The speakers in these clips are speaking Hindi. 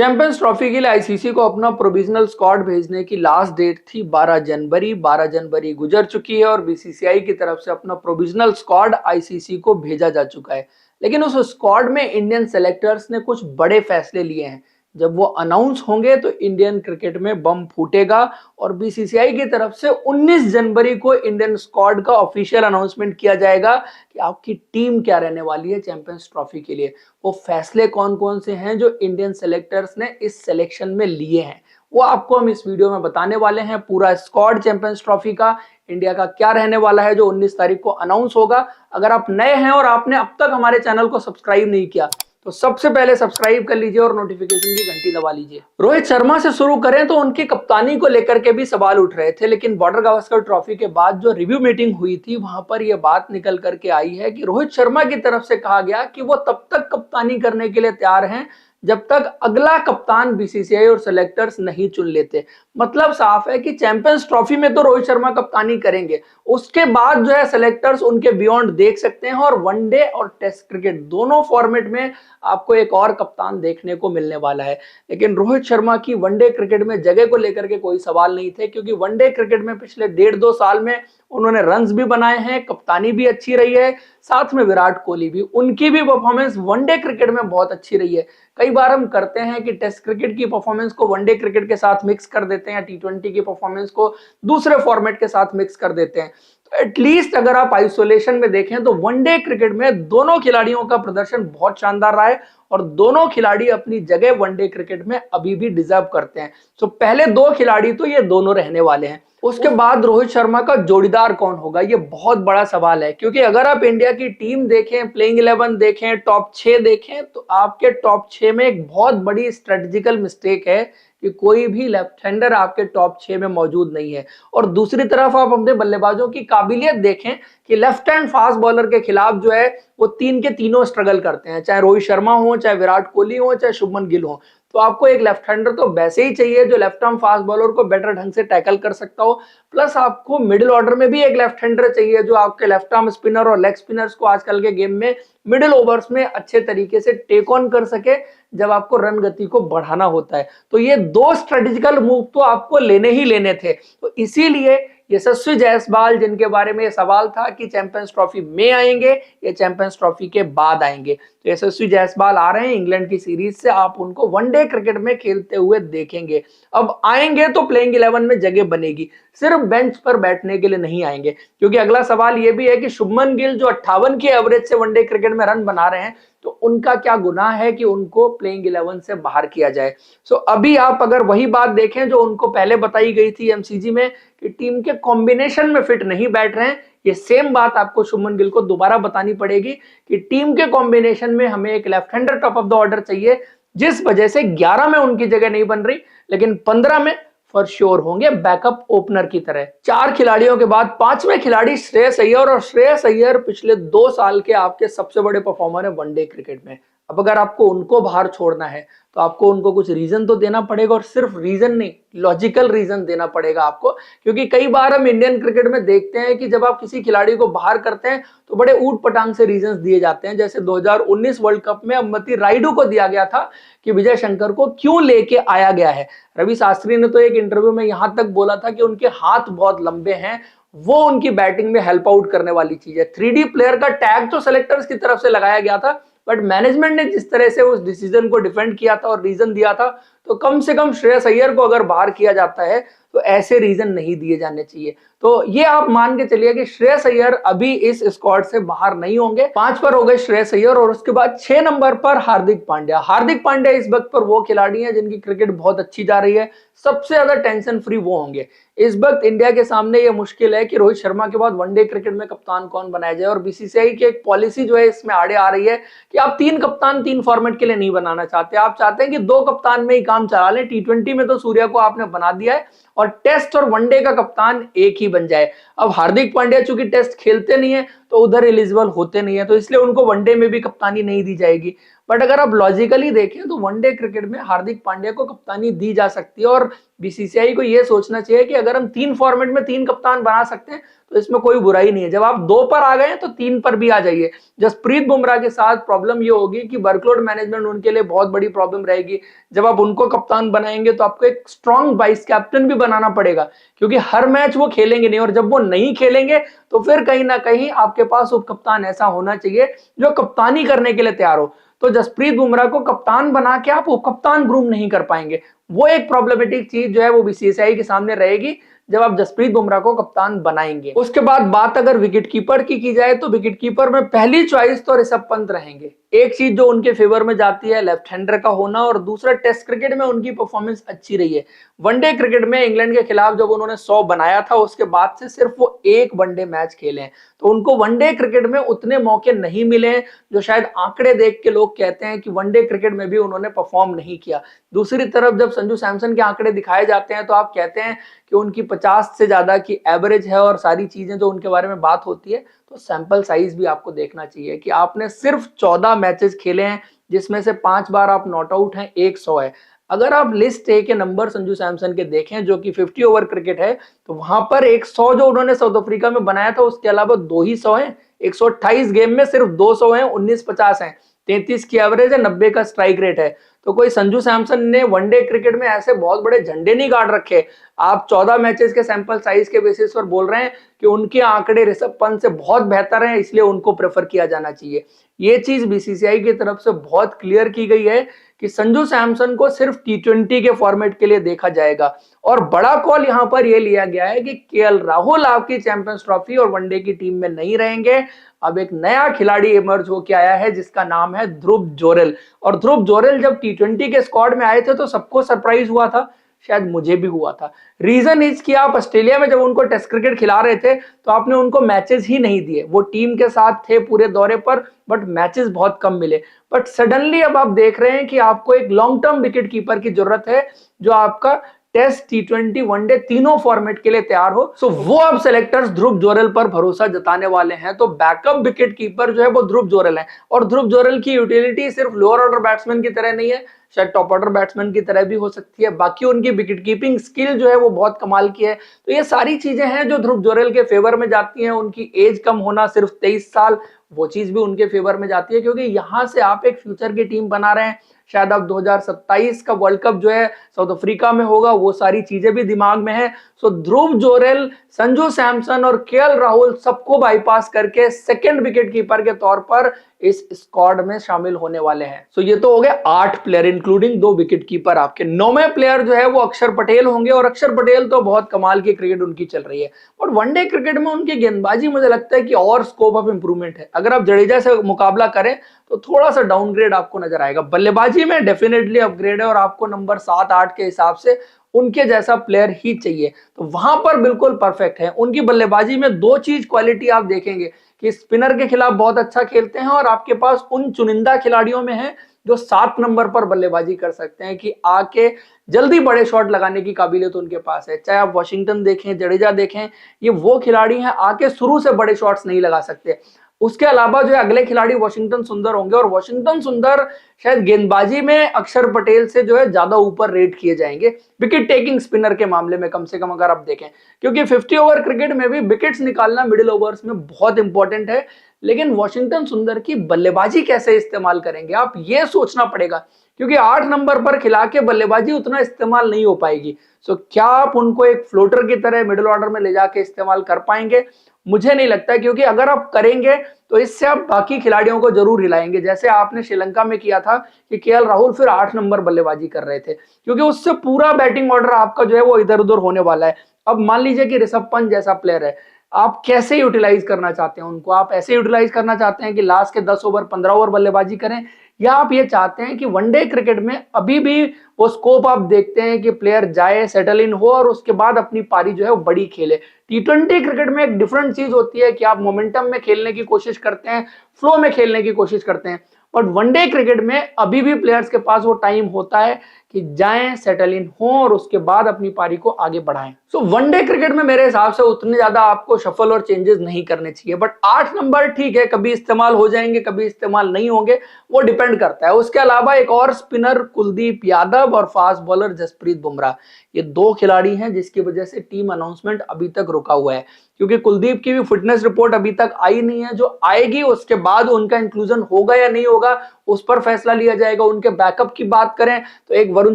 चैंपियंस ट्रॉफी के लिए आईसीसी को अपना प्रोविजनल स्क्वाड भेजने की लास्ट डेट थी 12 जनवरी। 12 जनवरी गुजर चुकी है और बीसीसीआई की तरफ से अपना प्रोविजनल स्क्वाड आईसीसी को भेजा जा चुका है। लेकिन उस स्क्वाड में इंडियन सेलेक्टर्स ने कुछ बड़े फैसले लिए हैं। जब वो अनाउंस होंगे तो इंडियन क्रिकेट में बम फूटेगा और बीसीसीआई की तरफ से 19 जनवरी को इंडियन स्क्वाड का ऑफिशियल अनाउंसमेंट किया जाएगा कि आपकी टीम क्या रहने वाली है चैंपियंस ट्रॉफी के लिए। वो फैसले कौन कौन से हैं जो इंडियन सेलेक्टर्स ने इस सिलेक्शन में लिए हैं, वो आपको हम इस वीडियो में बताने वाले हैं। पूरा स्क्वाड चैंपियंस ट्रॉफी का इंडिया का क्या रहने वाला है जो 19 तारीख को अनाउंस होगा। अगर आप नए हैं और आपने अब तक हमारे चैनल को सब्सक्राइब नहीं किया तो सबसे पहले सब्सक्राइब कर लीजिए और नोटिफिकेशन की घंटी दबा लीजिए। रोहित शर्मा से शुरू करें तो उनकी कप्तानी को लेकर के भी सवाल उठ रहे थे, लेकिन बॉर्डर गावस्कर ट्रॉफी के बाद जो रिव्यू मीटिंग हुई थी वहां पर यह बात निकल करके आई है कि रोहित शर्मा की तरफ से कहा गया कि वो तब तक कप्तानी करने के लिए तैयार हैं जब तक अगला कप्तान बीसीसीआई और सेलेक्टर्स नहीं चुन लेते। मतलब साफ है कि चैंपियंस ट्रॉफी में तो रोहित शर्मा कप्तानी करेंगे, उसके बाद जो है सेलेक्टर्स उनके बियॉन्ड देख सकते हैं और वनडे और टेस्ट क्रिकेट दोनों फॉर्मेट में आपको एक और कप्तान देखने को मिलने वाला है। लेकिन रोहित शर्मा की वनडे क्रिकेट में जगह को लेकर के कोई सवाल नहीं थे, क्योंकि वनडे क्रिकेट में पिछले 1.5-2 साल में उन्होंने रन्स भी बनाए हैं, कप्तानी भी अच्छी रही है। साथ में विराट कोहली भी, उनकी भी परफॉर्मेंस वनडे क्रिकेट में बहुत अच्छी रही है। कई बार हम करते हैं कि टेस्ट क्रिकेट की परफॉर्मेंस को वनडे क्रिकेट के साथ मिक्स कर देते हैं, टी20 की परफॉर्मेंस को दूसरे फॉर्मेट के साथ मिक्स कर देते हैं। तो एटलीस्ट अगर आप आइसोलेशन में देखें तो वनडे क्रिकेट में दोनों खिलाड़ियों का प्रदर्शन बहुत शानदार रहा है और दोनों खिलाड़ी अपनी जगह वनडे क्रिकेट में अभी भी डिजर्व करते हैं। तो पहले 2 खिलाड़ी तो ये दोनों रहने वाले हैं। उसके बाद रोहित शर्मा का जोड़ीदार कौन होगा, ये बहुत बड़ा सवाल है, क्योंकि अगर आप इंडिया की टीम देखें, प्लेइंग 11 देखें, टॉप 6 देखें, तो आपके टॉप 6 में एक बहुत बड़ी स्ट्रेटेजिकल मिस्टेक है कि कोई भी लेफ्ट हैंडर आपके टॉप 6 में मौजूद नहीं है। और दूसरी तरफ आप अपने बल्लेबाजों की काबिलियत देखें कि लेफ्ट हैंड फास्ट बॉलर के खिलाफ जो है वो 3 के तीनों स्ट्रगल करते हैं, चाहे रोहित शर्मा हो, चाहे विराट कोहली हो, चाहे शुभमन गिल हो। तो आपको एक लेफ्ट हैंडर तो वैसे ही चाहिए जो लेफ्ट आर्म फास्ट बॉलर को बेटर ढंग से टैकल कर सकता हो, प्लस आपको मिडिल ऑर्डर में भी एक लेफ्ट हैंडर चाहिए जो आपके लेफ्ट आर्म स्पिनर और लेग स्पिनर्स को आजकल के गेम में मिडिल ओवर्स में अच्छे तरीके से टेक ऑन कर सके जब आपको रन गति को बढ़ाना होता है। तो ये 2 स्ट्रेटेजिकल मूव तो आपको लेने ही लेने थे। तो इसीलिए यशस्वी जायसवाल, जिनके बारे में सवाल था कि चैंपियंस ट्रॉफी में आएंगे या चैंपियंस ट्रॉफी के बाद आएंगे, तो यशस्वी जायसवाल आ रहे हैं इंग्लैंड की सीरीज से। आप उनको वनडे क्रिकेट में खेलते हुए देखेंगे। अब आएंगे तो प्लेइंग 11 में जगह बनेगी, सिर्फ बेंच पर बैठने के लिए नहीं आएंगे। क्योंकि अगला सवाल यह भी है कि शुभमन गिल जो 58 की एवरेज से वनडे क्रिकेट में रन बना रहे हैं, तो उनका क्या गुनाह है कि उनको प्लेइंग 11 से बाहर किया जाए। सो अभी आप अगर वही बात देखें जो उनको पहले बताई गई थी एमसीजी में कि टीम के कॉम्बिनेशन में फिट नहीं बैठ रहे हैं, ये सेम बात आपको शुभमन गिल को दोबारा बतानी पड़ेगी कि टीम के कॉम्बिनेशन में हमें एक left hander top of the order चाहिए, जिस वजह से 11 में उनकी जगह नहीं बन रही, लेकिन 15 में फॉर श्योर होंगे बैकअप ओपनर की तरह। 4 खिलाड़ियों के बाद 5वें खिलाड़ी श्रेयस अय्यर, और श्रेयस अय्यर पिछले 2 साल के आपके सबसे बड़े परफॉर्मर है वनडे क्रिकेट में। अब अगर आपको उनको बाहर छोड़ना है तो आपको उनको कुछ रीजन तो देना पड़ेगा, और सिर्फ रीजन नहीं, लॉजिकल रीजन देना पड़ेगा आपको। क्योंकि कई बार हम इंडियन क्रिकेट में देखते हैं कि जब आप किसी खिलाड़ी को बाहर करते हैं तो बड़े ऊट पटांग से रीजंस दिए जाते हैं। जैसे 2019 वर्ल्ड कप में अंबती रायडू को दिया गया था कि विजय शंकर को क्यों लेके आया गया है। रवि शास्त्री ने तो एक इंटरव्यू में यहां तक बोला था कि उनके हाथ बहुत लंबे हैं, वो उनकी बैटिंग में हेल्प आउट करने वाली चीज है। 3D प्लेयर का टैग तो सेलेक्टर्स की तरफ से लगाया गया था, बट मैनेजमेंट ने जिस तरह से उस डिसीजन को डिफेंड किया था और रीजन दिया था, तो कम से कम श्रेयस अय्यर को अगर बाहर किया जाता है तो ऐसे रीजन नहीं दिए जाने चाहिए। तो ये आप मान के चलिए कि श्रेयस अय्यर अभी इस स्क्वाड से बाहर नहीं होंगे। 5 पर हो गए श्रेयस अय्यर, और उसके बाद 6 नंबर पर हार्दिक पांड्या। हार्दिक पांड्या इस वक्त पर वो खिलाड़ी हैं जिनकी क्रिकेट बहुत अच्छी जा रही है, सबसे ज्यादा टेंशन फ्री वो होंगे। इस वक्त इंडिया के सामने ये मुश्किल है कि रोहित शर्मा के बाद वनडे क्रिकेट में कप्तान कौन बनाया जाए, और बीसीसीआई की एक पॉलिसी जो है इसमें आड़े आ रही है कि आप 3 कप्तान 3 फॉर्मेट के लिए नहीं बनाना चाहते। आप चाहते हैं कि 2 कप्तान में ही काम चला लें। टी20 में तो सूर्या को आपने बना दिया है, और टेस्ट और वनडे का कप्तान एक ही बन जाए। अब हार्दिक पांड्या चूंकि टेस्ट खेलते नहीं है तो उधर एलिजिबल होते नहीं है, तो इसलिए उनको वनडे में भी कप्तानी नहीं दी जाएगी। बट अगर आप लॉजिकली देखें तो वनडे क्रिकेट में हार्दिक पांड्या को कप्तानी दी जा सकती है और बीसीसीआई को यह सोचना चाहिए कि अगर हम 3 फॉर्मेट में 3 कप्तान बना सकते हैं तो इसमें कोई बुराई नहीं है। जब आप 2 पर आ गए हैं तो 3 पर भी आ जाइए। जसप्रीत बुमराह के साथ प्रॉब्लम ये होगी कि वर्कलोड मैनेजमेंट उनके लिए बहुत बड़ी प्रॉब्लम रहेगी। जब आप उनको कप्तान बनाएंगे तो आपको एक स्ट्रॉन्ग वाइस कैप्टन भी बनाना पड़ेगा, क्योंकि हर मैच वो खेलेंगे नहीं, और जब वो नहीं खेलेंगे तो फिर कहीं ना कहीं आपके पास उप कप्तान ऐसा होना चाहिए जो कप्तानी करने के लिए तैयार हो। तो जसप्रीत बुमराह को कप्तान बना के आप उप कप्तान ग्रूम नहीं कर पाएंगे। वो एक प्रॉब्लमेटिक चीज जो है वो बीसीसीआई के सामने रहेगी जब आप जसप्रीत बुमराह को कप्तान बनाएंगे। उसके बाद बात अगर विकेट कीपर की जाए तो विकेट कीपर में पहली चॉइस तो ऋषभ पंत रहेंगे। एक चीज जो उनके फेवर में जाती है लेफ्ट हैंडर का होना, और दूसरा टेस्ट क्रिकेट में उनकी परफॉर्मेंस अच्छी रही है। वनडे क्रिकेट में इंग्लैंड के खिलाफ जब उन्होंने 100 बनाया था उसके बाद से सिर्फ वो एक वनडे मैच खेले हैं, तो उनको वनडे क्रिकेट में उतने मौके नहीं मिले हैं जो शायद आंकड़े देख के लोग कहते हैं कि वनडे क्रिकेट में भी उन्होंने परफॉर्म नहीं किया। दूसरी तरफ जब संजू सैमसन के आंकड़े दिखाए जाते हैं तो आप कहते हैं कि उनकी 50 से ज्यादा की एवरेज है और सारी चीजें जो उनके बारे में बात होती है, तो सैंपल साइज भी आपको देखना चाहिए कि आपने सिर्फ 14 मैचेस खेले हैं जिसमें से 5 बार आप नॉट आउट हैं, 100 है। अगर आप लिस्ट ए के नंबर संजू सैमसन के देखें जो कि 50 ओवर क्रिकेट है, तो वहां पर 100 जो उन्होंने साउथ अफ्रीका में बनाया था उसके अलावा 2 ही 100 है। 128 गेम में सिर्फ 200 है, 19-50 है, 33 की एवरेज है, 90 का स्ट्राइक रेट है। तो कोई संजू सैमसन ने वनडे क्रिकेट में ऐसे बहुत बड़े झंडे नहीं गाड़ रखे। आप 14 मैचेस के सैंपल साइज के बेसिस पर बोल रहे हैं कि उनके आंकड़े ऋषभ पंत से बहुत बेहतर हैं, इसलिए उनको प्रेफर किया जाना चाहिए। ये चीज बीसीसीआई की तरफ से बहुत क्लियर की गई है कि संजू सैमसन को सिर्फ टी20 के फॉर्मेट के लिए देखा जाएगा। और बड़ा कॉल यहां पर यह लिया गया है कि केएल राहुल आपकी चैंपियंस ट्रॉफी और वनडे की टीम में नहीं रहेंगे। अब एक नया खिलाड़ी इमर्ज होकर आया है जिसका नाम है ध्रुव जोरेल। और ध्रुव जोरेल जब टी20 के स्क्वाड में आए थे तो सबको सरप्राइज हुआ था, शायद मुझे भी हुआ था। रीजन इज कि आप ऑस्ट्रेलिया में जब उनको टेस्ट क्रिकेट खिला रहे थे तो आपने उनको मैचेस ही नहीं दिए। वो टीम के साथ थे पूरे दौरे पर बट मैचेस बहुत कम मिले। बट सडनली अब आप देख रहे हैं कि आपको एक लॉन्ग टर्म विकेट कीपर की जरूरत है जो आपका टेस्ट, टी20, वनडे तीनों फॉर्मेट के लिए तैयार हो। सो वो अब सेलेक्टर्स ध्रुव जोरेल पर भरोसा जताने वाले हैं। तो बैकअप विकेट कीपर जो है वो ध्रुव जोरेल है, और ध्रुव जोरेल की यूटिलिटी सिर्फ लोअर ऑर्डर बैट्समैन की तरह नहीं है, शायद टॉप ऑर्डर बैट्समैन की तरह भी हो सकती है। बाकी उनकी विकेट कीपिंग स्किल जो है वो बहुत कमाल की है। तो ये सारी चीजें हैं जो ध्रुव जोरेल के फेवर में जाती हैं। उनकी एज कम होना, सिर्फ 23 साल, वो चीज भी उनके फेवर में जाती है, क्योंकि यहां से आप एक फ्यूचर की टीम बना रहे हैं। शायद अब 2027 का वर्ल्ड कप जो है साउथ अफ्रीका में होगा, वो सारी चीजें भी दिमाग में है। सो ध्रुव जोरेल, संजू सैमसन और केएल राहुल सबको बाईपास करके सेकंड विकेट कीपर के तौर पर इस स्क्वाड में शामिल होने वाले हैं। सो ये तो हो गए 8 प्लेयर इंक्लूडिंग 2 विकेट कीपर। आपके 9वें प्लेयर जो है वो अक्षर पटेल होंगे, और अक्षर पटेल तो बहुत कमाल की क्रिकेट उनकी चल रही है। और वनडे क्रिकेट में उनकी गेंदबाजी मुझे लगता है कि और स्कोप ऑफ इंप्रूवमेंट है। अगर आप जडेजा से मुकाबला करें तो थोड़ा सा डाउनग्रेड आपको नजर आएगा। बल्लेबाजी में डेफिनेटली अपग्रेड है और आपको नंबर 7-8 के हिसाब से उनके जैसा प्लेयर ही चाहिए। तो वहां पर बिल्कुल परफेक्ट है। उनकी बल्लेबाजी में 2 चीज क्वालिटी आप देखेंगे कि स्पिनर के खिलाफ बहुत अच्छा खेलते हैं, और आपके पास उन चुनिंदा खिलाड़ियों में है जो 7 नंबर पर बल्लेबाजी कर सकते हैं, कि आके जल्दी बड़े शॉट लगाने की काबिलियत उनके पास है। चाहे आप वॉशिंगटन देखें, जडेजा देखें, ये वो खिलाड़ी हैं आके शुरू से बड़े शॉट्स नहीं लगा सकते। उसके अलावा जो है अगले खिलाड़ी वॉशिंगटन सुंदर होंगे, और वॉशिंगटन सुंदर शायद गेंदबाजी में अक्षर पटेल से जो है ज्यादा ऊपर रेट किए जाएंगे विकेट टेकिंग स्पिनर के मामले में, कम से कम अगर आप देखें, क्योंकि 50 ओवर क्रिकेट में भी विकेट्स निकालना मिडिल ओवर्स में बहुत इंपॉर्टेंट है। लेकिन वॉशिंगटन सुंदर की बल्लेबाजी कैसे इस्तेमाल करेंगे आप ये सोचना पड़ेगा, क्योंकि 8 नंबर पर खिला के बल्लेबाजी उतना इस्तेमाल नहीं हो पाएगी। सो क्या आप उनको एक फ्लोटर की तरह मिडिल ऑर्डर में ले जाके इस्तेमाल कर पाएंगे? मुझे नहीं लगता, क्योंकि अगर आप करेंगे तो इससे आप बाकी खिलाड़ियों को जरूर हिलाएंगे, जैसे आपने श्रीलंका में किया था कि केएल राहुल फिर 8 नंबर बल्लेबाजी कर रहे थे, क्योंकि उससे पूरा बैटिंग ऑर्डर आपका जो है वो इधर उधर होने वाला है। अब मान लीजिए कि ऋषभ पंत जैसा प्लेयर है, आप कैसे यूटिलाइज करना चाहते हैं उनको? आप ऐसे यूटिलाइज करना चाहते हैं कि लास्ट के 10 ओवर 15 ओवर बल्लेबाजी करें, या आप ये चाहते हैं कि वनडे क्रिकेट में अभी भी वो स्कोप आप देखते हैं कि प्लेयर जाए, सेटल इन हो और उसके बाद अपनी पारी जो है वो बड़ी खेले? टी20 क्रिकेट में एक डिफरेंट चीज होती है कि आप मोमेंटम में खेलने की कोशिश करते हैं, फ्लो में खेलने की कोशिश करते हैं, बट वनडे क्रिकेट में अभी भी प्लेयर्स के पास वो टाइम होता है कि जाएं, सेटल इन हो और उसके बाद अपनी पारी को आगे बढ़ाएं। सो वनडे क्रिकेट में मेरे हिसाब से उतने ज्यादा आपको शफल और चेंजेस नहीं करने चाहिए, बट 8 नंबर ठीक है, कभी इस्तेमाल हो जाएंगे कभी इस्तेमाल नहीं होंगे, वो डिपेंड करता है। उसके अलावा एक और स्पिनर कुलदीप यादव और फास्ट बॉलर जसप्रीत बुमराह, ये दो खिलाड़ी हैं जिसकी वजह से टीम अनाउंसमेंट अभी तक रुका हुआ है, क्योंकि कुलदीप की भी फिटनेस रिपोर्ट अभी तक आई नहीं है। जो आएगी उसके बाद उनका इंक्लूजन होगा या नहीं होगा उस पर फैसला लिया जाएगा। उनके बैकअप की बात करें तो एक वरुण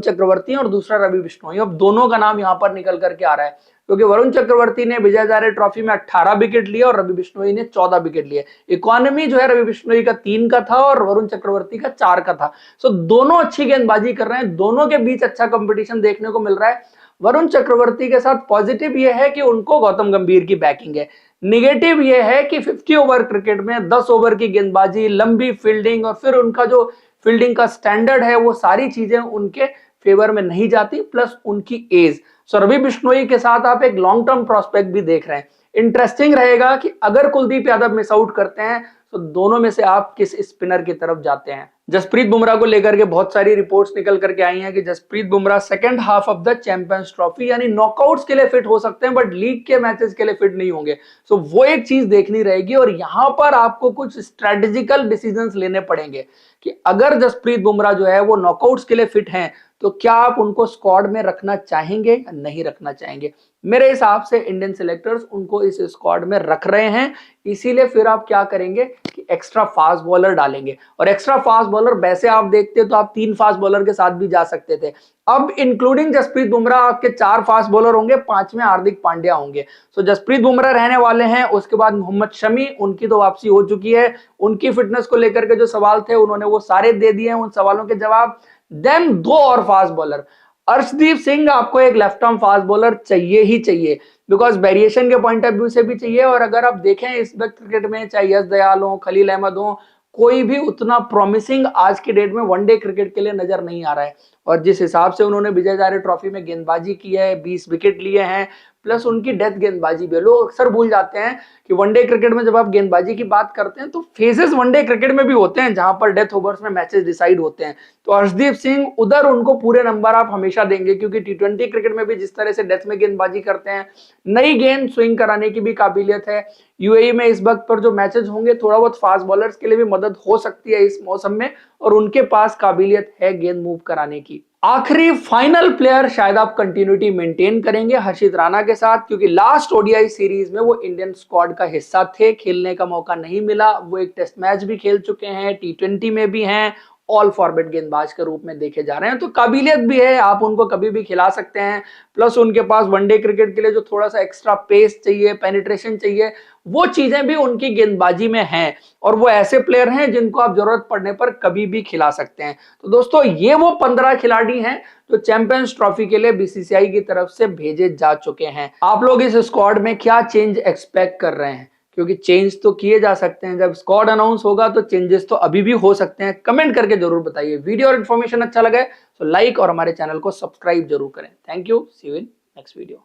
चक्रवर्ती और दूसरा रवि बिश्नोई, अब दोनों का नाम यहां पर निकल करके आ रहा है, क्योंकि वरुण चक्रवर्ती ने विजय हजारे ट्रॉफी में 18 विकेट लिए और रवि बिश्नोई ने 14 विकेट लिए। इकोनॉमी जो है रवि बिश्नोई का 3 का था और वरुण चक्रवर्ती का 4 का था। सो दोनों अच्छी गेंदबाजी कर रहे हैं, दोनों के बीच अच्छा कंपटीशन देखने को मिल रहा है। वरुण चक्रवर्ती के साथ पॉजिटिव यह है कि उनको गौतम गंभीर की बैकिंग है, निगेटिव यह है कि 50 ओवर क्रिकेट में 10 ओवर की गेंदबाजी, लंबी फील्डिंग और फिर उनका जो फील्डिंग का स्टैंडर्ड है वो सारी चीजें उनके फेवर में नहीं जाती, प्लस उनकी एज। सो रवि बिश्नोई के साथ आप एक लॉन्ग टर्म प्रोस्पेक्ट भी देख रहे हैं। इंटरेस्टिंग रहेगा कि अगर कुलदीप यादव मिस आउट करते हैं तो दोनों में से आप किस स्पिनर की तरफ जाते हैं। जसप्रीत बुमराह को लेकर के बहुत सारी रिपोर्ट्स निकल करके आई हैं कि Jasprit Bumrah second half of the Champions Trophy यानी नॉकआउट्स के लिए फिट हो सकते हैं, बट लीग के मैचेस के लिए फिट नहीं होंगे। सो वो एक चीज देखनी रहेगी और यहां पर आपको कुछ स्ट्रेटेजिकल डिसीजंस लेने पड़ेंगे कि अगर जसप्रीत बुमराह जो है वो नॉकआउट्स के लिए फिट हैं तो क्या आप उनको स्क्वाड में रखना चाहेंगे या नहीं रखना चाहेंगे। मेरे हिसाब से इंडियन सिलेक्टर्स उनको इस स्क्वाड में रख रहे हैं, इसीलिए फिर आप क्या करेंगे कि एक्स्ट्रा फास्ट बॉलर डालेंगे। और एक्स्ट्रा फास्ट बॉलर वैसे आप देखते तो आप 3 फास्ट बॉलर के साथ भी जा सकते थे, अब इंक्लूडिंग जसप्रीत बुमराह आपके 4 फास्ट बॉलर होंगे, 5 में हार्दिक पांड्या होंगे। सो जसप्रीत बुमराह रहने वाले हैं, उसके बाद मोहम्मद शमी, उनकी तो वापसी हो चुकी है, उनकी फिटनेस को लेकर के जो सवाल थे उन्होंने वो सारे दे दिए हैं, उन सवालों के जवाब। देन 2 और फास्ट बॉलर, अर्शदीप सिंह आपको एक लेफ्ट आर्म फास्ट बॉलर चाहिए ही चाहिए, बिकॉज वेरिएशन के पॉइंट ऑफ व्यू से भी चाहिए। और अगर आप देखें इस वक्त क्रिकेट में चाहे यश दयाल हो, खलील अहमद हो, कोई भी उतना प्रॉमिसिंग आज की डेट में वनडे क्रिकेट के लिए नजर नहीं आ रहा है। और जिस हिसाब से उन्होंने विजय हजारे ट्रॉफी में गेंदबाजी की है, 20 विकेट लिए हैं, प्लस उनकी डेथ गेंदबाजी भी है। लोग अक्सर भूल जाते हैं कि वनडे क्रिकेट में जब आप गेंदबाजी की बात करते हैं तो फेजेस वनडे क्रिकेट में भी होते हैं जहां पर डेथ ओवर्स में मैचेस डिसाइड होते हैं। तो अर्शदीप सिंह उधर उनको पूरे नंबर आप हमेशा देंगे, क्योंकि टी20 क्रिकेट में भी जिस तरह से डेथ में गेंदबाजी करते हैं, नई गेंद स्विंग कराने की भी काबिलियत है। यूएई में इस वक्त पर जो मैचेस होंगे थोड़ा बहुत फास्ट बॉलर्स के लिए भी मदद हो सकती है इस मौसम में, और उनके पास काबिलियत है गेंद मूव कराने की। आखिरी फाइनल प्लेयर शायद आप कंटिन्यूटी मेंटेन करेंगे हर्षित राणा के साथ, क्योंकि लास्ट ओडीआई सीरीज में वो इंडियन स्क्वाड का हिस्सा थे, खेलने का मौका नहीं मिला। वो एक टेस्ट मैच भी खेल चुके हैं, टी20 में भी हैं, ऑल फॉर्मेट गेंदबाज के रूप में देखे जा रहे हैं, तो काबिलियत भी है, आप उनको कभी भी खिला सकते हैं। प्लस उनके पास वनडे क्रिकेट के लिए जो थोड़ा सा एक्स्ट्रा पेस चाहिए, पेनिट्रेशन चाहिए, वो चीजें भी उनकी गेंदबाजी में हैं, और वो ऐसे प्लेयर हैं जिनको आप जरूरत पड़ने पर कभी भी खिला सकते हैं। तो दोस्तों ये वो 15 खिलाड़ी हैं जो चैंपियंस ट्रॉफी के लिए बीसीसीआई की तरफ से भेजे जा चुके हैं। आप लोग इस स्क्वाड में क्या चेंज एक्सपेक्ट कर रहे हैं, क्योंकि चेंज तो किए जा सकते हैं, जब स्क्वाड अनाउंस होगा तो चेंजेस तो अभी भी हो सकते हैं। कमेंट करके जरूर बताइए। वीडियो और इन्फॉर्मेशन अच्छा लगे तो लाइक और हमारे चैनल को सब्सक्राइब जरूर करें। Thank you, see you in next video.